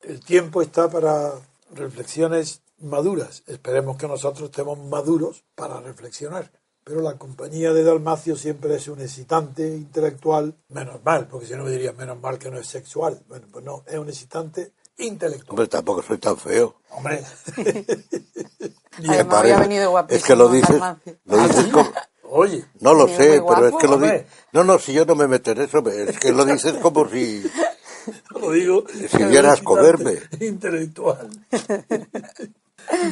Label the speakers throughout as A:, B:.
A: el tiempo está para reflexiones maduras. Esperemos que nosotros estemos maduros para reflexionar. Pero la compañía de Dalmacio siempre es un excitante intelectual, menos mal, porque si no me dirían menos mal que no es sexual. Bueno, pues no, es un excitante intelectual.
B: Hombre, tampoco soy tan feo.
A: Hombre.
C: Además, había venido guapísimo.
B: Es que lo dices como...
A: Oye.
B: No lo sé, pero es que lo
A: dices...
B: No, si yo no me meto en eso, es que lo dices como si...
A: Lo digo...
B: Si vieras comerme.
A: Intelectual.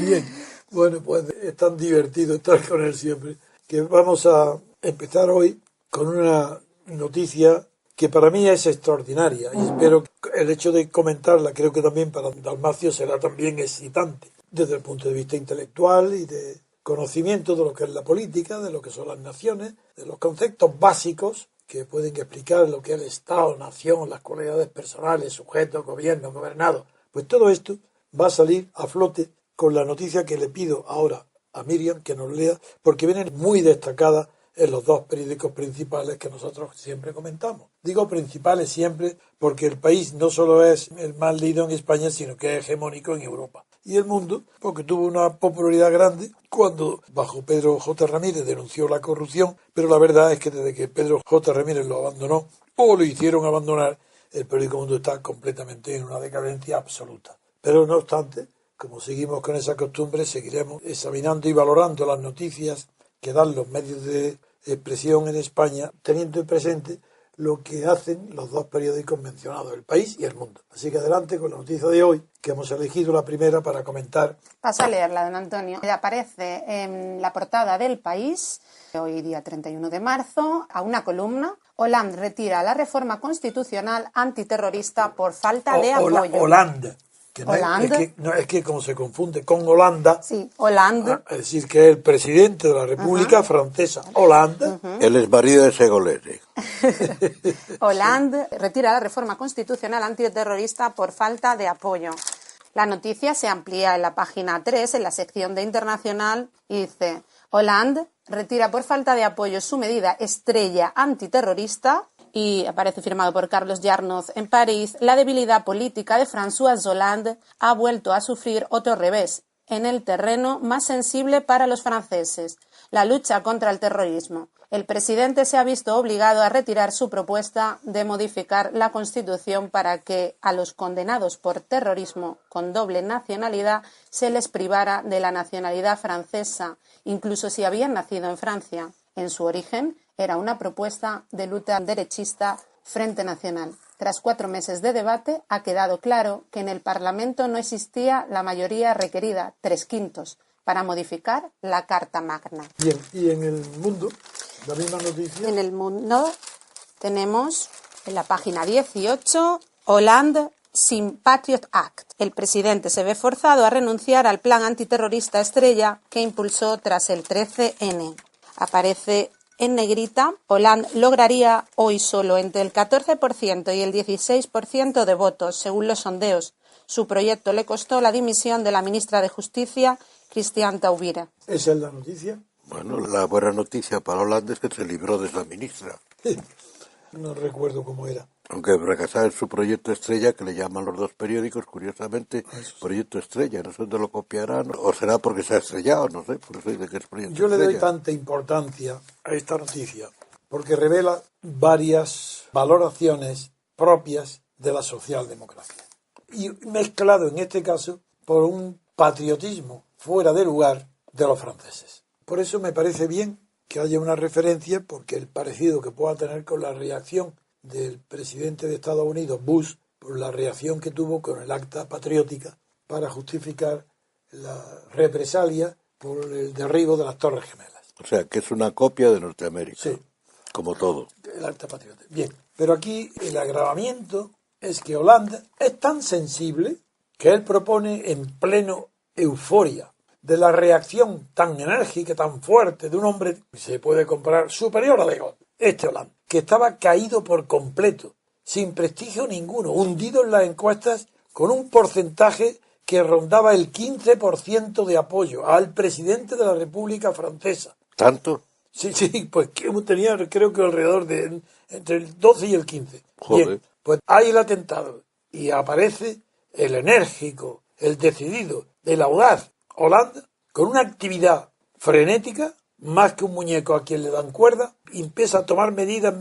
A: Bien. Bueno, pues es tan divertido estar con él siempre, que vamos a empezar hoy con una noticia que para mí es extraordinaria y espero que el hecho de comentarla, creo que también para Dalmacio será también excitante desde el punto de vista intelectual y de conocimiento de lo que es la política, de lo que son las naciones, de los conceptos básicos que pueden explicar lo que es el Estado, nación, las cualidades personales, sujetos, gobierno, gobernado. Pues todo esto va a salir a flote con la noticia que le pido ahora a Miriam que nos lea, porque vienen muy destacadas en los dos periódicos principales que nosotros siempre comentamos. Digo principales siempre porque el País no solo es el más leído en España, sino que es hegemónico en Europa. Y El Mundo, porque tuvo una popularidad grande cuando bajo Pedro J. Ramírez denunció la corrupción, pero la verdad es que desde que Pedro J. Ramírez lo abandonó o lo hicieron abandonar, el periódico Mundo está completamente en una decadencia absoluta. Pero no obstante, como seguimos con esa costumbre, seguiremos examinando y valorando las noticias que dan los medios de expresión en España, teniendo presente lo que hacen los dos periódicos mencionados, El País y El Mundo. Así que adelante con la noticia de hoy, que hemos elegido la primera para comentar.
C: Paso a leerla, don Antonio. Aparece en la portada del País, hoy día 31 de marzo, a una columna: Hollande retira la reforma constitucional antiterrorista por falta de apoyo.
A: Hollande. Que es que como se confunde con Holanda,
C: sí, Hollande,
A: es decir, que es el presidente de la República Francesa, Hollande.
B: Él es marido de Segolese.
C: Hollande retira la reforma constitucional antiterrorista por falta de apoyo. La noticia se amplía en la página 3, en la sección de Internacional, y dice: Hollande retira por falta de apoyo su medida estrella antiterrorista. Y aparece firmado por Carlos Yarnoz en París. La debilidad política de François Hollande ha vuelto a sufrir otro revés en el terreno más sensible para los franceses: la lucha contra el terrorismo. El presidente se ha visto obligado a retirar su propuesta de modificar la Constitución para que a los condenados por terrorismo con doble nacionalidad se les privara de la nacionalidad francesa, incluso si habían nacido en Francia. En su origen era una propuesta de lucha derechista Frente Nacional. Tras 4 meses de debate, ha quedado claro que en el Parlamento no existía la mayoría requerida, 3/5, para modificar la Carta Magna.
A: Bien, y en El Mundo, la misma noticia.
C: En El Mundo tenemos en la página 18, Hollande sin Patriot Act. El presidente se ve forzado a renunciar al plan antiterrorista estrella que impulsó tras el 13N. Aparece en negrita: Hollande lograría hoy solo entre el 14% y el 16% de votos, según los sondeos. Su proyecto le costó la dimisión de la ministra de Justicia, Christiane Taubira.
A: ¿Esa es la noticia?
B: Bueno, la buena noticia para Hollande es que se libró de esa ministra.
A: No recuerdo cómo era.
B: Aunque fracasaba en su proyecto estrella, que le llaman los dos periódicos, curiosamente, proyecto estrella. No sé dónde lo copiarán, o será porque se ha estrellado, no sé, por eso dice que es proyecto
A: Yo
B: estrella.
A: le doy tanta importancia a esta noticia porque revela varias valoraciones propias de la socialdemocracia. Y mezclado en este caso por un patriotismo fuera de lugar de los franceses. Por eso me parece bien que haya una referencia, porque el parecido que pueda tener con la reacción del presidente de Estados Unidos, Bush, por la reacción que tuvo con el acta patriótica para justificar la represalia por el derribo de las Torres Gemelas.
B: O sea, que es una copia de Norteamérica.
A: Sí.
B: Como todo.
A: El acta patriótica. Bien, pero aquí el agravamiento es que Hollande es tan sensible que él propone en pleno euforia de la reacción tan enérgica, tan fuerte de un hombre que se puede comparar superior a De Gaulle, este Hollande, que estaba caído por completo, sin prestigio ninguno, hundido en las encuestas con un porcentaje que rondaba el 15% de apoyo al presidente de la República Francesa.
B: ¿Tanto?
A: Sí, pues que tenía creo que alrededor de entre el 12 y el 15.
B: Joder.
A: Bien, pues hay el atentado y aparece el enérgico, el decidido, el audaz Hollande, con una actividad frenética, más que un muñeco a quien le dan cuerda, y empieza a tomar medidas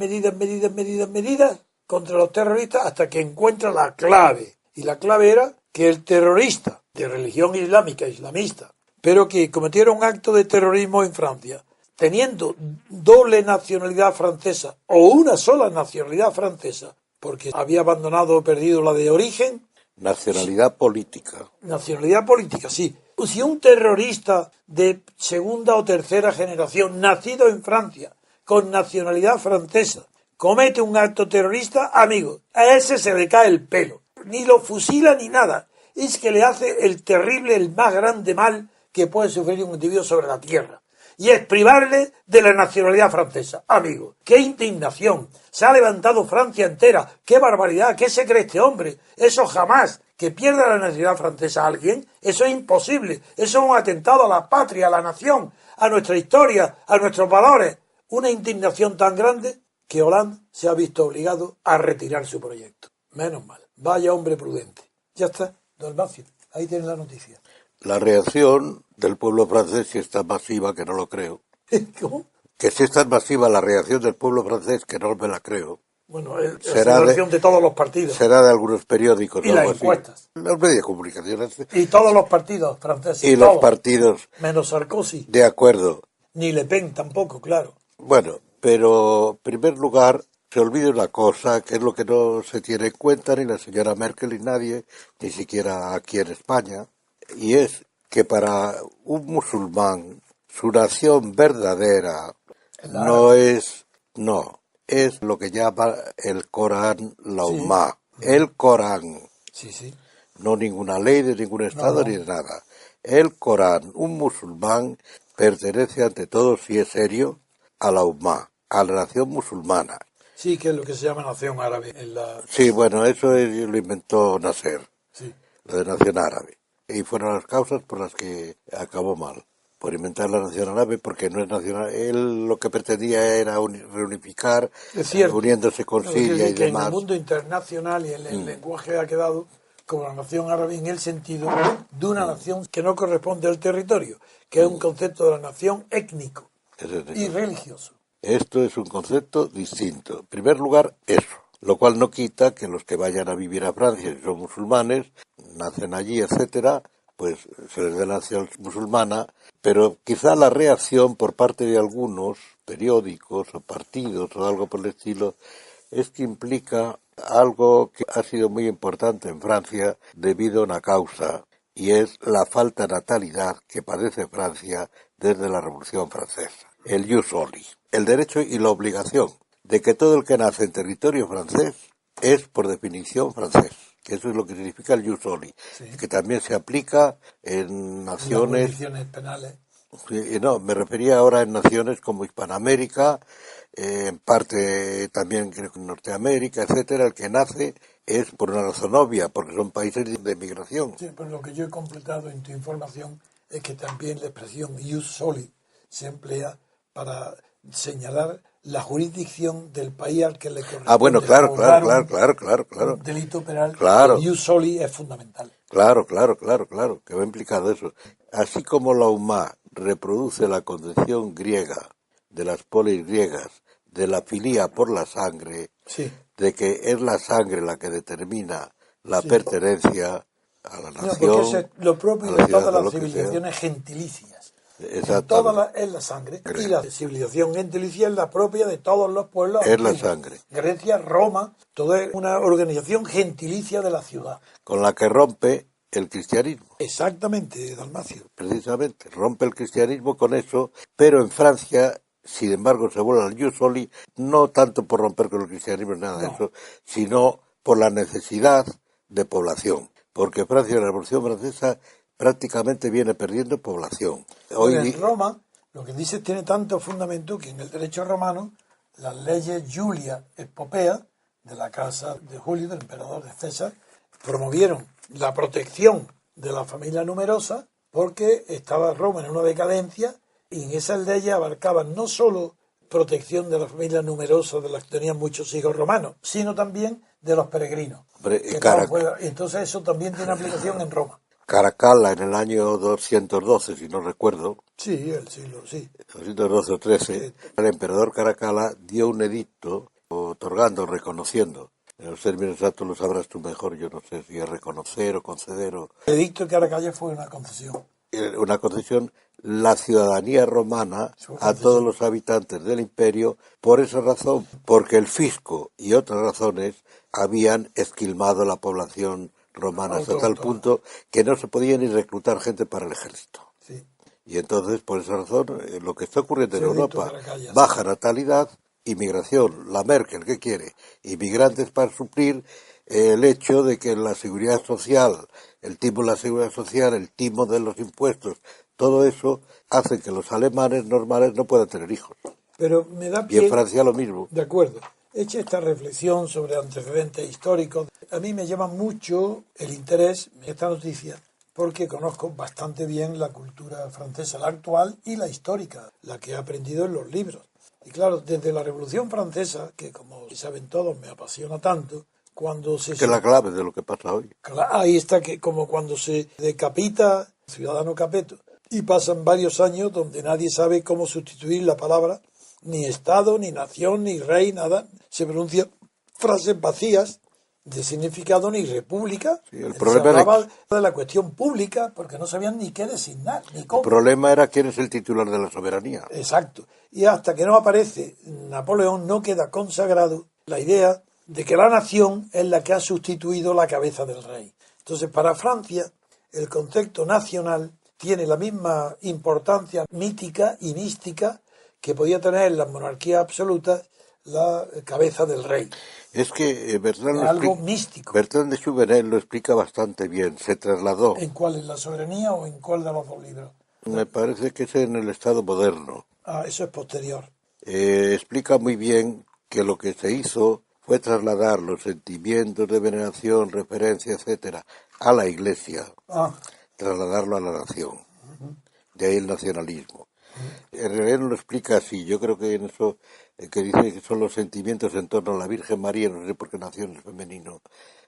A: contra los terroristas hasta que encuentra la clave. Y la clave era que el terrorista de religión islamista, pero que cometieron un acto de terrorismo en Francia, teniendo doble nacionalidad francesa o una sola nacionalidad francesa, porque había abandonado o perdido la de origen.
B: Nacionalidad política.
A: Nacionalidad política, sí. Si un terrorista de segunda o tercera generación, nacido en Francia, con nacionalidad francesa, comete un acto terrorista, amigo, a ese se le cae el pelo. Ni lo fusila ni nada. Es que le hace el terrible, el más grande mal que puede sufrir un individuo sobre la tierra. Y es privarle de la nacionalidad francesa. Amigo, qué indignación. Se ha levantado Francia entera. Qué barbaridad. ¿Qué se cree este hombre? Eso jamás. Que pierda la nacionalidad francesa a alguien, eso es imposible. Eso es un atentado a la patria, a la nación, a nuestra historia, a nuestros valores. Una indignación tan grande que Hollande se ha visto obligado a retirar su proyecto. Menos mal. Vaya hombre prudente. Ya está, don Dalmacio. Ahí tienen la noticia.
B: La reacción del pueblo francés sí es tan masiva que no lo creo.
A: ¿Cómo?
B: Que sí es tan masiva la reacción del pueblo francés que no me la creo.
A: Bueno, es la reacción de todos los partidos.
B: Será de algunos periódicos.
A: Y las encuestas.
B: Los medios de comunicación.
A: Y todos los partidos franceses.
B: Y
A: todos,
B: los partidos.
A: Menos Sarkozy.
B: De acuerdo.
A: Ni Le Pen tampoco, claro.
B: Bueno, pero en primer lugar se olvida una cosa, que es lo que no se tiene en cuenta ni la señora Merkel ni nadie, ni siquiera aquí en España, y es que para un musulmán su nación verdadera es lo que llama el Corán la Ummah, el Corán, no ninguna ley de ningún estado ni de nada, el Corán. Un musulmán pertenece ante todo, si es serio, a la Ummah, a la nación musulmana.
A: Sí, que es lo que se llama nación árabe.
B: Sí, bueno, eso lo inventó Nasser, lo de nación árabe. Y fueron las causas por las que acabó mal, por inventar la nación árabe, porque no es nacional. Él lo que pretendía era reunificar, uniéndose con Siria y
A: que
B: demás.
A: En el mundo internacional y el lenguaje ha quedado como la nación árabe en el sentido de una nación que no corresponde al territorio, que es un concepto de la nación étnico y religioso.
B: Esto es un concepto distinto. En primer lugar, eso. Lo cual no quita que los que vayan a vivir a Francia, si son musulmanes, nacen allí, etcétera, pues se les dé la nación musulmana, pero quizá la reacción por parte de algunos periódicos o partidos o algo por el estilo es que implica algo que ha sido muy importante en Francia debido a una causa, y es la falta de natalidad que padece Francia desde la Revolución Francesa. El jus soli, el derecho y la obligación de que todo el que nace en territorio francés es por definición francés, que eso es lo que significa el jus soli, que también se aplica en naciones...
A: Las jurisdicciones penales.
B: No, me refería ahora en naciones como Hispanoamérica, en parte también creo que en Norteamérica, etcétera. El que nace es por una razón obvia, porque son países de migración.
A: Sí, pero lo que yo he completado en tu información es que también la expresión jus soli se emplea para señalar la jurisdicción del país al que le corresponde.
B: Ah, bueno, claro.
A: Un delito penal.
B: Claro.
A: El jus soli es fundamental.
B: Claro, que va implicado eso. Así como la Ummah reproduce la concepción griega, de las polis griegas, de la filía por la sangre, de que es la sangre la que determina la pertenencia a la nación.
A: No, porque es lo propio de todas las civilizaciones gentilicias.
B: Exactamente.
A: Es la sangre. Y la civilización gentilicia es la propia de todos los pueblos.
B: Es la sangre.
A: Grecia, Roma, toda es una organización gentilicia de la ciudad.
B: Con la que rompe el cristianismo.
A: Exactamente, Dalmacio.
B: Precisamente, rompe el cristianismo con eso, pero en Francia, sin embargo, se vuelve al jus soli, no tanto por romper con el cristianismo ni nada de eso, sino por la necesidad de población. Porque Francia, en la Revolución Francesa, prácticamente viene perdiendo población.
A: En Roma, lo que dice tiene tanto fundamento que en el derecho romano, las leyes Julia et Popea, de la casa de Julio, del emperador de César, promovieron la protección de la familia numerosa porque estaba Roma en una decadencia y en esas leyes abarcaban no solo protección de la familia numerosa de las que tenían muchos hijos romanos, sino también de los peregrinos.
B: Hombre,
A: que estaban fuera. Entonces eso también tiene aplicación en Roma.
B: Caracalla en el año 212, si no recuerdo,
A: Sí, el siglo, sí.
B: 212 o 13,
A: Que
B: el emperador Caracalla dio un edicto otorgando, reconociendo. En los términos exactos lo sabrás tú mejor, yo no sé si es reconocer o conceder o
A: el edicto de Caracalla fue una concesión.
B: una concesión, la ciudadanía romana
A: Su
B: a todos
A: concesión.
B: los habitantes del imperio, por esa razón, porque el fisco y otras razones habían esquilmado la población romana hasta tal
A: Autóctona.
B: punto que no se podía ni reclutar gente para el ejército.
A: Sí.
B: Y entonces, por esa razón, lo que está ocurriendo en
A: Ese edicto de
B: Europa,
A: Caracalla, sí.
B: baja natalidad, inmigración, la Merkel, ¿qué quiere? Inmigrantes para suplir el hecho de que la seguridad social, el timo de la seguridad social, el timo de los impuestos, todo eso hace que los alemanes normales no puedan tener hijos.
A: Pero me da
B: Y en
A: pie,
B: Francia lo mismo.
A: de acuerdo, hecha esta reflexión sobre antecedentes históricos, a mí me llama mucho el interés esta noticia, porque conozco bastante bien la cultura francesa, la actual y la histórica, la que he aprendido en los libros. Y claro, desde la Revolución Francesa, que como saben todos me apasiona tanto, cuando se...
B: Que es la clave de lo que pasa hoy.
A: Ahí está, que como cuando se decapita Ciudadano Capeto y pasan varios años donde nadie sabe cómo sustituir la palabra, ni Estado, ni nación, ni rey, nada, se pronuncian frases vacías de significado, ni república,
B: Sí, el
A: se
B: problema era,
A: hablaba de la cuestión pública porque no sabían ni qué designar, ni
B: el
A: cómo.
B: problema era quién es el titular de la soberanía.
A: Exacto. Y hasta que no aparece Napoleón no queda consagrado la idea de que la nación es la que ha sustituido la cabeza del rey. Entonces, para Francia, el concepto nacional tiene la misma importancia mítica y mística que podía tener en las monarquías absolutas la cabeza del rey.
B: Es que
A: Es algo místico.
B: Bertrand de Jouvenel lo explica bastante bien. Se trasladó.
A: ¿En cuál? ¿En la soberanía o en cuál de los dos libros?
B: Me parece que es en el Estado moderno.
A: Ah, eso es posterior.
B: Explica muy bien que lo que se hizo fue trasladar los sentimientos de veneración, referencia, etcétera, a la Iglesia,
A: Ah,
B: trasladarlo a la nación. De ahí el nacionalismo. En realidad no lo explica así. Yo creo que en eso que dice que son los sentimientos en torno a la Virgen María, no sé por qué nació en el femenino,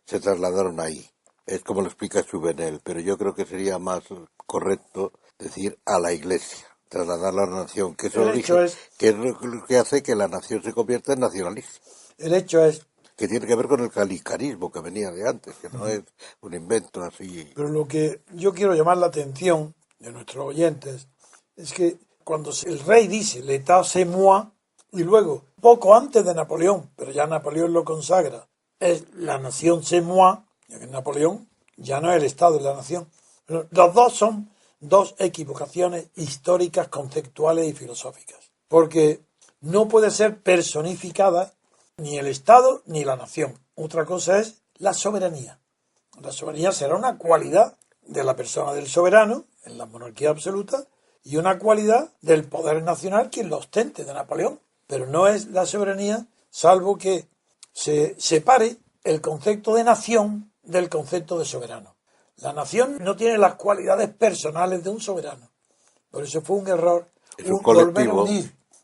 B: se trasladaron ahí. Es como lo explica Jouvenel, pero yo creo que sería más correcto decir a la Iglesia, trasladarla a la nación, que es el
A: el hecho
B: origen,
A: es,
B: que es lo que hace que la nación se convierta en nacionalista,
A: el hecho es
B: que tiene que ver con el calicarismo que venía de antes, que no es un invento así.
A: Pero lo que yo quiero llamar la atención de nuestros oyentes es que cuando el rey dice l'état c'est moi, y luego, poco antes de Napoleón, pero ya Napoleón lo consagra, es la nación c'est moi, ya que Napoleón ya no es el Estado, es la nación. Pero los dos son dos equivocaciones históricas, conceptuales y filosóficas, porque no puede ser personificada ni el Estado ni la nación. Otra cosa es la soberanía. La soberanía será una cualidad de la persona del soberano en la monarquía absoluta y una cualidad del poder nacional quien lo ostente de Napoleón. Pero no es la soberanía salvo que se separe el concepto de nación del concepto de soberano. La nación no tiene las cualidades personales de un soberano. Por eso fue un error
B: Es un colectivo.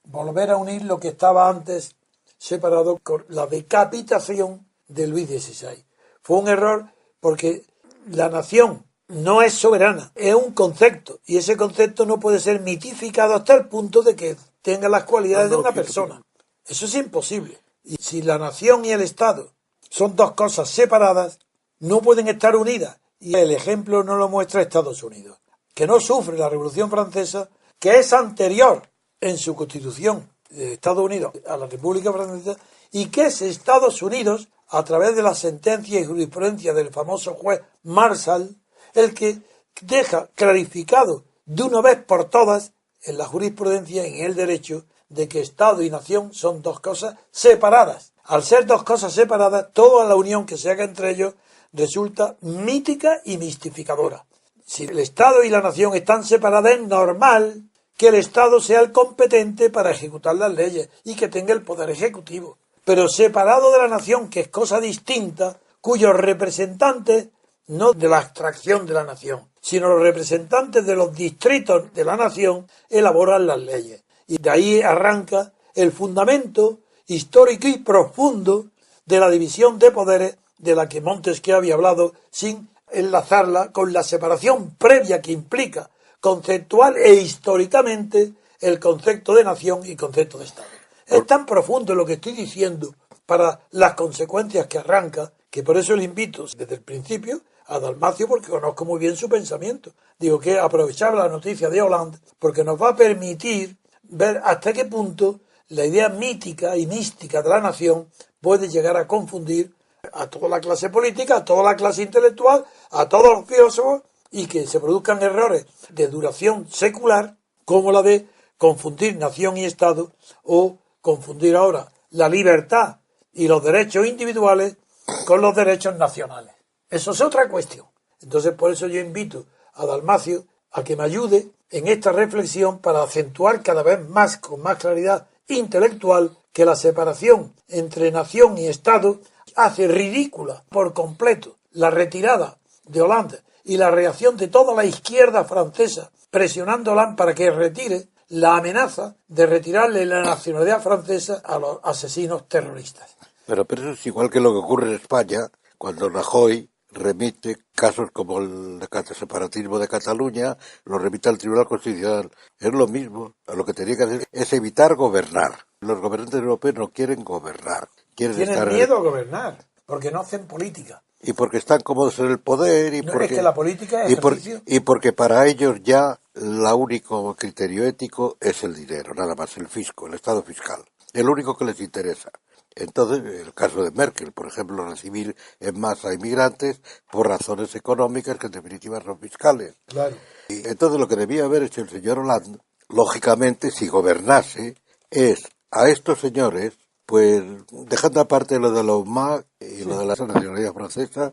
A: volver a unir lo que estaba antes separado con la decapitación de Luis XVI. Fue un error porque la nación no es soberana, es un concepto, y ese concepto no puede ser mitificado hasta el punto de que tenga las cualidades de una persona. Eso es imposible. Y si la nación y el Estado son dos cosas separadas, no pueden estar unidas. Y el ejemplo no lo muestra Estados Unidos, que no sufre la Revolución Francesa, que es anterior en su constitución de Estados Unidos a la República Francesa, y que es Estados Unidos, a través de la sentencia y jurisprudencia del famoso juez Marshall, el que deja clarificado de una vez por todas en la jurisprudencia y en el derecho de que Estado y nación son dos cosas separadas. Al ser dos cosas separadas, toda la unión que se haga entre ellos resulta mítica y mistificadora. Si el Estado y la nación están separadas, es normal que el Estado sea el competente para ejecutar las leyes y que tenga el poder ejecutivo. Pero separado de la nación, que es cosa distinta, cuyos representantes, no de la abstracción de la nación, sino los representantes de los distritos de la nación, elaboran las leyes. Y de ahí arranca el fundamento histórico y profundo de la división de poderes de la que Montesquieu había hablado, sin enlazarla con la separación previa que implica conceptual e históricamente el concepto de nación y concepto de Estado. Es tan profundo lo que estoy diciendo para las consecuencias que arranca, que por eso le invito desde el principio a Dalmacio, porque conozco muy bien su pensamiento. Digo que aprovechar la noticia de Hollande porque nos va a permitir ver hasta qué punto la idea mítica y mística de la nación puede llegar a confundir a toda la clase política, a toda la clase intelectual, a todos los filósofos, y que se produzcan errores de duración secular, como la de confundir nación y Estado, o confundir ahora la libertad y los derechos individuales con los derechos nacionales. Eso es otra cuestión. Entonces, por eso yo invito a Dalmacio a que me ayude en esta reflexión para acentuar cada vez más, con más claridad intelectual, que la separación entre nación y Estado hace ridícula por completo la retirada de Hollande y la reacción de toda la izquierda francesa presionándola para que retire la amenaza de retirarle la nacionalidad francesa a los asesinos terroristas.
B: Pero eso es igual que lo que ocurre en España, cuando Rajoy remite casos como el separatismo de Cataluña, lo remite al Tribunal Constitucional. Es lo mismo. Lo que tenía que hacer es evitar gobernar. Los gobernantes europeos no quieren gobernar.
A: Tienen miedo a gobernar, porque no hacen política.
B: Y porque están cómodos en el poder.
A: Es que la política es ejercicio.
B: Y porque para ellos ya el único criterio ético es el dinero, nada más, el fisco, el estado fiscal. El único que les interesa. Entonces, el caso de Merkel, por ejemplo, recibir en masa a inmigrantes por razones económicas que en definitiva son fiscales.
A: Claro.
B: Y entonces lo que debía haber hecho el señor Hollande, lógicamente, si gobernase, es a estos señores, pues dejando aparte lo de la UMA y lo de la nacionalidad francesa,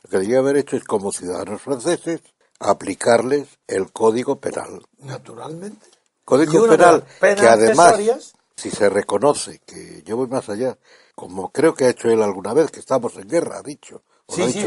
B: lo que debía haber hecho es, como ciudadanos franceses, aplicarles el Código Penal.
A: Naturalmente.
B: Código Penal que además, si se reconoce, que yo voy más allá, como creo que ha hecho él alguna vez, que estamos en guerra, ha dicho.
A: Sí,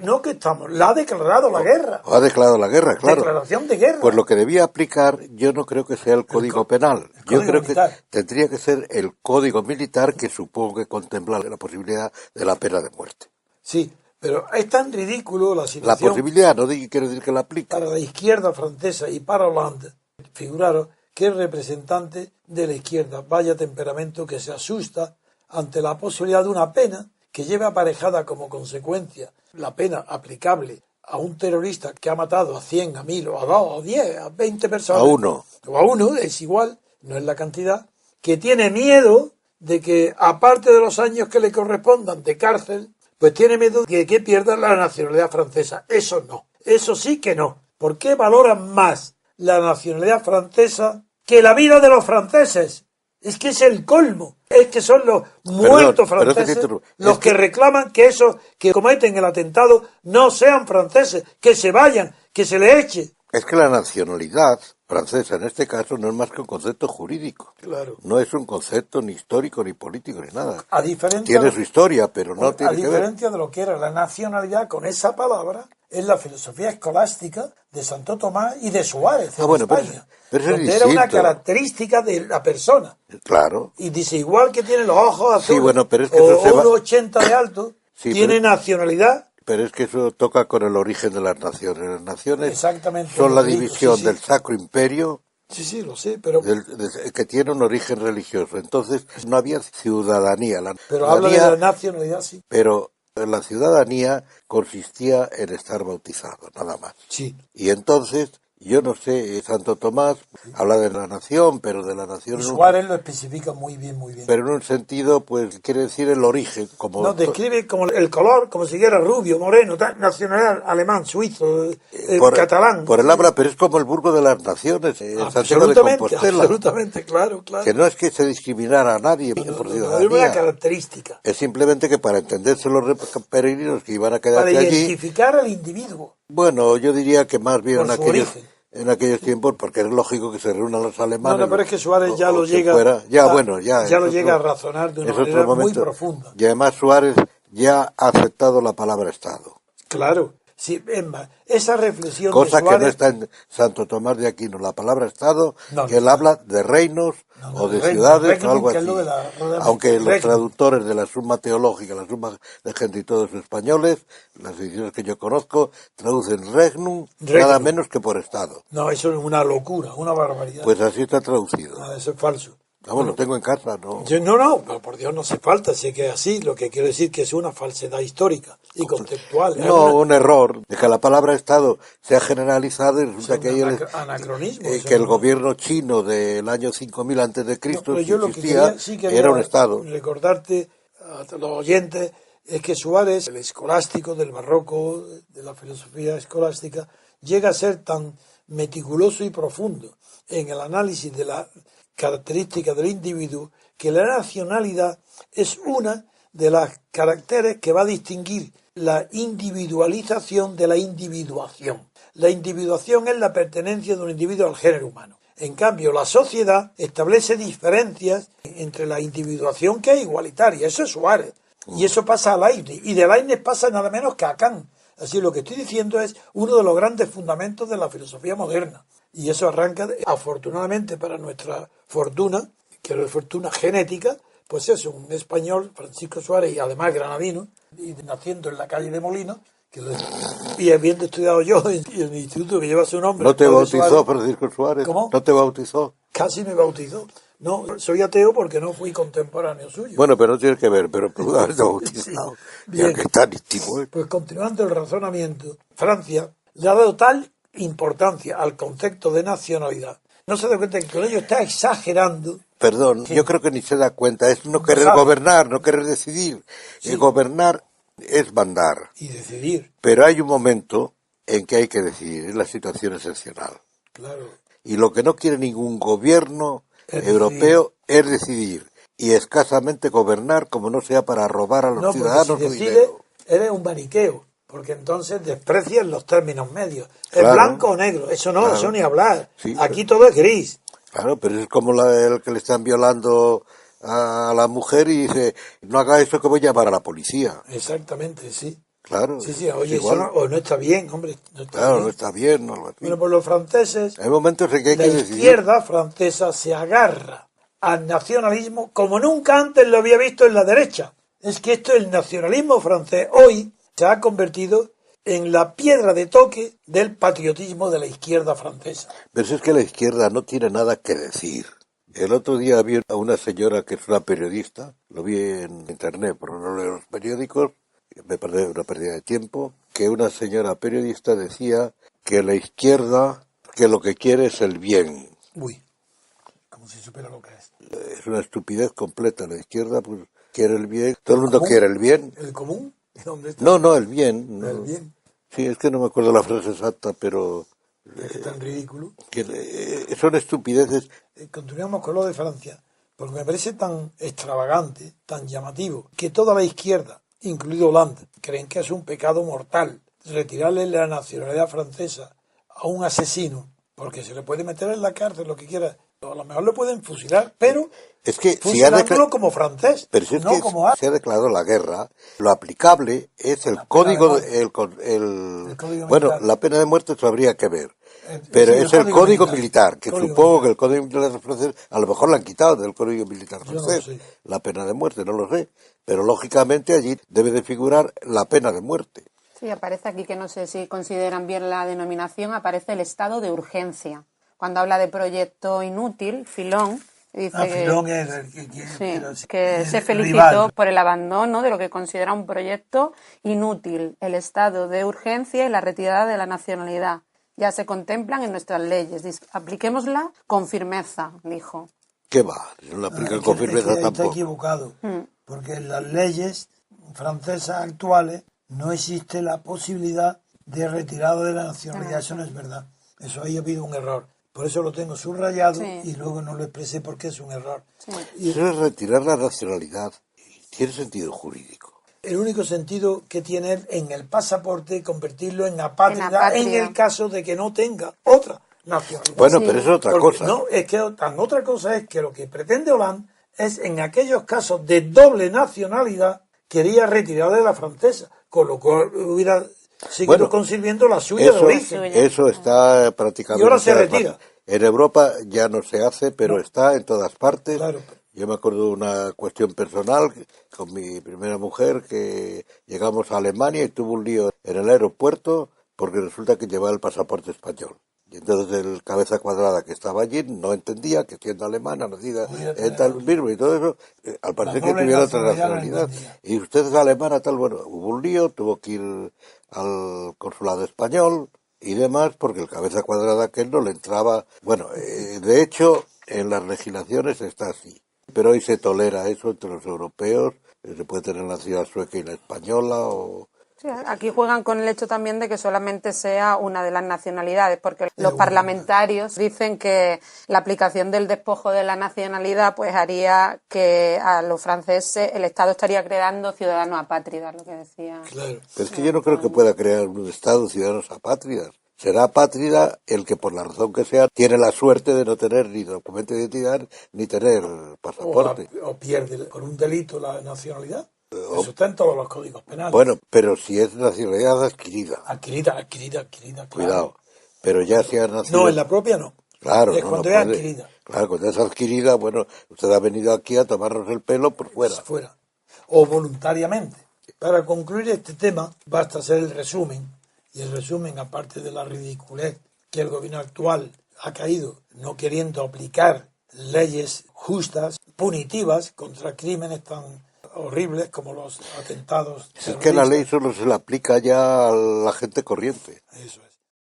A: no que estamos, la ha declarado la guerra.
B: Ha declarado la guerra, claro.
A: Declaración de guerra.
B: Pues lo que debía aplicar, yo no creo que sea el Código Penal. Yo creo
A: militar.
B: Que tendría que ser el Código Militar, que supongo que contempla la posibilidad de la pena de muerte.
A: Sí, pero es tan ridículo la situación.
B: La posibilidad, no quiere decir que la aplique.
A: Para la izquierda francesa y para Hollande, figuraros que es representante de la izquierda, vaya temperamento que se asusta ante la posibilidad de una pena que lleve aparejada como consecuencia la pena aplicable a un terrorista que ha matado a 100, a 1000, o a 2, a 10, a 20 personas.
B: A uno.
A: O a uno, es igual, no es la cantidad, que tiene miedo de que, aparte de los años que le correspondan de cárcel, pues tiene miedo de que pierda la nacionalidad francesa. Eso no, eso sí que no. ¿Por qué valoran más la nacionalidad francesa que la vida de los franceses? Es que es el colmo. Es que son los muertos franceses los que reclaman que esos que cometen el atentado no sean franceses, que se vayan, que se les eche.
B: Es que la nacionalidad francesa, en este caso, no es más que un concepto jurídico.
A: Claro.
B: No es un concepto ni histórico, ni político, ni nada.
A: Tiene
B: su historia, pero no tiene que ver.
A: A diferencia de lo que era la nacionalidad, con esa palabra, es la filosofía escolástica de Santo Tomás y de Suárez en España.
B: Pero
A: donde era una característica de la persona.
B: Claro.
A: Y dice, igual que tiene los ojos azules,
B: sí, bueno, pero es que
A: o 1,80 de alto,
B: sí,
A: tiene nacionalidad.
B: Pero es que eso toca con el origen de las naciones. Las naciones
A: exactamente,
B: son la división del Sacro Imperio,
A: sí, lo sé, pero
B: que tiene un origen religioso. Entonces no había ciudadanía.
A: Pero habla de la nacionalidad, sí.
B: Pero la ciudadanía consistía en estar bautizado, nada más.
A: Sí.
B: Y entonces, yo no sé, Santo Tomás habla de la nación, pero de la nación...
A: Y Suárez lo especifica muy bien.
B: Pero en un sentido, pues, quiere decir el origen.
A: No, describe como el color, como si fuera rubio, moreno, nacional, alemán, suizo, catalán.
B: Por el habla, pero es como el Burgo de las Naciones, Santiago de Compostela.
A: Absolutamente, claro.
B: Que no es que se discriminara a nadie por ciudadanía.
A: Es una característica.
B: Es simplemente que para entenderse los peregrinos que iban a quedarse
A: allí...
B: Para
A: identificar al individuo.
B: Bueno, yo diría que más bien
A: en
B: aquellos tiempos, porque es lógico que se reúnan los alemanes.
A: No, pero es que Suárez ya lo llega a razonar de una manera muy profunda.
B: Y además Suárez ya ha aceptado la palabra Estado.
A: Claro, Sí, es más, esa reflexión de
B: Cosa que no
A: Suárez...
B: está en Santo Tomás de Aquino, la palabra Estado,
A: No,
B: que
A: no
B: él
A: está.
B: habla de reinos
A: No,
B: o de
A: regnum,
B: ciudades o
A: regnum,
B: algo
A: que es lo de
B: así.
A: la rueda
B: Aunque los
A: regnum.
B: traductores de la Suma Teológica, la Suma de Gente y Todos españoles, las ediciones que yo conozco, traducen regnum nada
A: Regnum.
B: menos que por Estado.
A: No, eso es una locura, una barbaridad.
B: Pues así está traducido.
A: Nada, eso es falso.
B: Vamos, lo tengo en casa, ¿no?
A: No, pero por Dios no hace falta, sé que es así, lo que quiero decir que es una falsedad histórica y conceptual. Es
B: No, un error de que la palabra Estado se ha generalizado y resulta
A: un
B: que, hay
A: anacronismo.
B: que el gobierno chino del año 5000 antes de
A: No,
B: Cristo,
A: pero
B: si
A: yo lo que
B: existía,
A: sí
B: era un
A: quería
B: Estado.
A: recordarte a los oyentes es que Suárez, el escolástico del barroco, de la filosofía escolástica, llega a ser tan meticuloso y profundo en el análisis de la características del individuo, que la nacionalidad es una de las caracteres que va a distinguir la individualización de la individuación. La individuación es la pertenencia de un individuo al género humano. En cambio, la sociedad establece diferencias entre la individuación, que es igualitaria. Eso es Suárez. Y eso pasa a Leibniz. Y de Leibniz pasa nada menos que a Kant. Así lo que estoy diciendo es uno de los grandes fundamentos de la filosofía moderna. Y eso arranca, afortunadamente para nuestra fortuna, que es fortuna genética, pues es un español, Francisco Suárez, y además granadino, y naciendo en la calle de Molinos, y habiendo estudiado yo en el instituto que lleva su nombre.
B: ¿No te bautizó
A: Suárez,
B: Francisco Suárez?
A: ¿Cómo?
B: ¿No te bautizó?
A: Casi me bautizó. No, soy ateo porque no fui contemporáneo suyo.
B: Bueno, pero no tiene que ver, pero pudo haberte bautizado.
A: Sí. Bien.
B: Ya que está íntimo.
A: Pues continuando el razonamiento, Francia le ha dado tal importancia al concepto de nacionalidad. No se da cuenta que con ello está exagerando.
B: Perdón,
A: Sí.
B: yo creo que ni se da cuenta. Es no querer
A: sabe.
B: gobernar, no querer decidir.
A: Sí.
B: Gobernar es mandar.
A: Y decidir,
B: Pero hay un momento en que hay que decidir. Es la situación excepcional.
A: claro.
B: Y lo que no quiere ningún gobierno
A: Es
B: europeo es decidir. Y escasamente gobernar, como no sea para robar a los
A: No, porque
B: ciudadanos
A: si
B: su
A: decide,
B: dinero.
A: eres un maniqueo, porque entonces desprecias los términos medios. ¿Es
B: Claro.
A: blanco o negro? Eso no,
B: Claro.
A: eso ni hablar.
B: Sí,
A: Aquí todo es gris.
B: Claro, pero es como el que le están violando a la mujer y dice, no haga eso que voy a llamar a la policía.
A: Exactamente, sí.
B: Claro.
A: Sí,
B: es
A: oye, eso
B: igual.
A: no, o no está bien, hombre. No está
B: Claro,
A: bien.
B: no está bien, no algo así.
A: Bueno, pues los franceses,
B: Hay momentos en que hay
A: la
B: que decidir.
A: izquierda francesa se agarra al nacionalismo como nunca antes lo había visto en la derecha. Es que esto, el nacionalismo francés, hoy se ha convertido en la piedra de toque del patriotismo de la izquierda francesa.
B: Pero si es que la izquierda no tiene nada que decir. El otro día vi a una señora que es una periodista, lo vi en internet, pero no leo los periódicos, me parece una pérdida de tiempo, que una señora periodista decía que la izquierda, que lo que quiere es el bien.
A: Uy, como si supiera lo que es.
B: Es una estupidez completa. La izquierda pues quiere el bien, todo el mundo
A: ¿Común?
B: quiere el bien.
A: ¿El común? ¿Dónde está?
B: No, el bien. No.
A: El bien.
B: Sí, es que no me acuerdo la frase exacta, pero
A: Es que es tan ridículo.
B: que, son estupideces.
A: Continuamos con lo de Francia, porque me parece tan extravagante, tan llamativo, que toda la izquierda, incluido Hollande, creen que es un pecado mortal retirarle la nacionalidad francesa a un asesino, porque se le puede meter en la cárcel lo que quiera, a lo mejor lo pueden fusilar, pero
B: Es que
A: fusilándolo como francés,
B: pero si es
A: no
B: que
A: como
B: se ha declarado la guerra, lo aplicable es el
A: La pena
B: código,
A: de muerte.
B: el
A: código
B: bueno,
A: militar.
B: la pena de muerte eso habría que ver. Pero
A: Sí,
B: es el código militar, que
A: Código
B: supongo
A: militar.
B: que el código militar francés, a lo mejor lo han quitado del código militar
A: Yo no lo
B: francés,
A: sé.
B: la pena de muerte, no lo sé. Pero lógicamente allí debe de figurar la pena de muerte.
C: Sí, aparece aquí que no sé si consideran bien la denominación, aparece el estado de urgencia. Cuando habla de proyecto inútil, Filón dice
A: Filón es el que quiere,
C: sí,
A: pero
C: que
A: el
C: se felicitó
A: rival.
C: por el abandono de lo que considera un proyecto inútil, el estado de urgencia y la retirada de la nacionalidad. Ya se contemplan en nuestras leyes. Apliquémosla con firmeza, dijo.
B: ¿Qué va? No lo aplican
A: Es
B: con
A: que
B: firmeza
A: está
B: tampoco.
A: equivocado, porque en las leyes francesas actuales no existe la posibilidad de retirada de la nacionalidad. Eso no es verdad. Eso ahí ha habido un error. Por eso lo tengo subrayado
C: Sí.
A: y luego no lo expresé porque es un error.
C: Sí.
A: Y
B: Eso es retirar la nacionalidad. Tiene sentido jurídico.
A: el único sentido que tiene es en el pasaporte convertirlo en apátrida
C: En apátrida.
A: en el caso de que no tenga otra nacionalidad.
B: Bueno,
C: Sí.
B: pero eso es otra
A: Porque,
B: cosa.
A: no, es que tan otra cosa es que lo que pretende Hollande es en aquellos casos de doble nacionalidad quería retirar de la francesa, con lo cual hubiera Sigue
B: Bueno,
A: conservando la suya de
B: eso,
A: origen.
B: eso está prácticamente
A: Y ahora se
B: en todas
A: retira.
B: partes. En Europa ya no se hace, pero
A: No,
B: está en todas partes.
A: claro.
B: Yo me acuerdo de una cuestión personal con mi primera mujer que llegamos a Alemania y tuvo un lío en el aeropuerto porque resulta que llevaba el pasaporte español. Y entonces el cabeza cuadrada que estaba allí no entendía que siendo alemana, nacida
A: Pudiera
B: en
A: tener
B: tal mismo y todo eso, al
A: la
B: parecer que
A: doble
B: tuviera otra
A: nacionalidad, no
B: nacionalidad.
A: entendía.
B: Y usted es alemana, tal, bueno, hubo un lío, tuvo que ir al consulado español y demás porque el cabeza cuadrada que él no le entraba. Bueno, de hecho, en las legislaciones está así. Pero hoy se tolera eso entre los europeos, se puede tener la ciudad sueca y la española o...
C: Sí, aquí juegan con el hecho también de que solamente sea una de las nacionalidades, porque los
A: Bueno,
C: parlamentarios dicen que la aplicación del despojo de la nacionalidad pues haría que a los franceses el Estado estaría creando ciudadanos apátridas, lo que decía.
A: claro.
B: Pero es que yo no creo que pueda crear un Estado de ciudadanos apátridas. Será apátrida el que por la razón que sea tiene la suerte de no tener ni documento de identidad ni tener pasaporte.
A: O pierde por un delito la nacionalidad. Eso está en todos los códigos penales.
B: Bueno, pero si es nacionalidad adquirida,
A: Adquirida, claro.
B: cuidado. Pero ya si ha
A: No,
B: nacido...
A: en la propia no.
B: Claro,
A: Es
B: no, no
A: cuando es
B: puede.
A: adquirida.
B: Claro, cuando es adquirida, bueno, usted ha venido aquí a tomarnos el pelo por fuera.
A: Fuera. O voluntariamente. Para concluir este tema, basta hacer el resumen. Y el resumen, aparte de la ridiculez que el gobierno actual ha caído no queriendo aplicar leyes justas, punitivas, contra crímenes tan horribles como los atentados
B: Es que la ley
A: terroristas.
B: solo se le aplica ya a la gente corriente.
A: Eso es.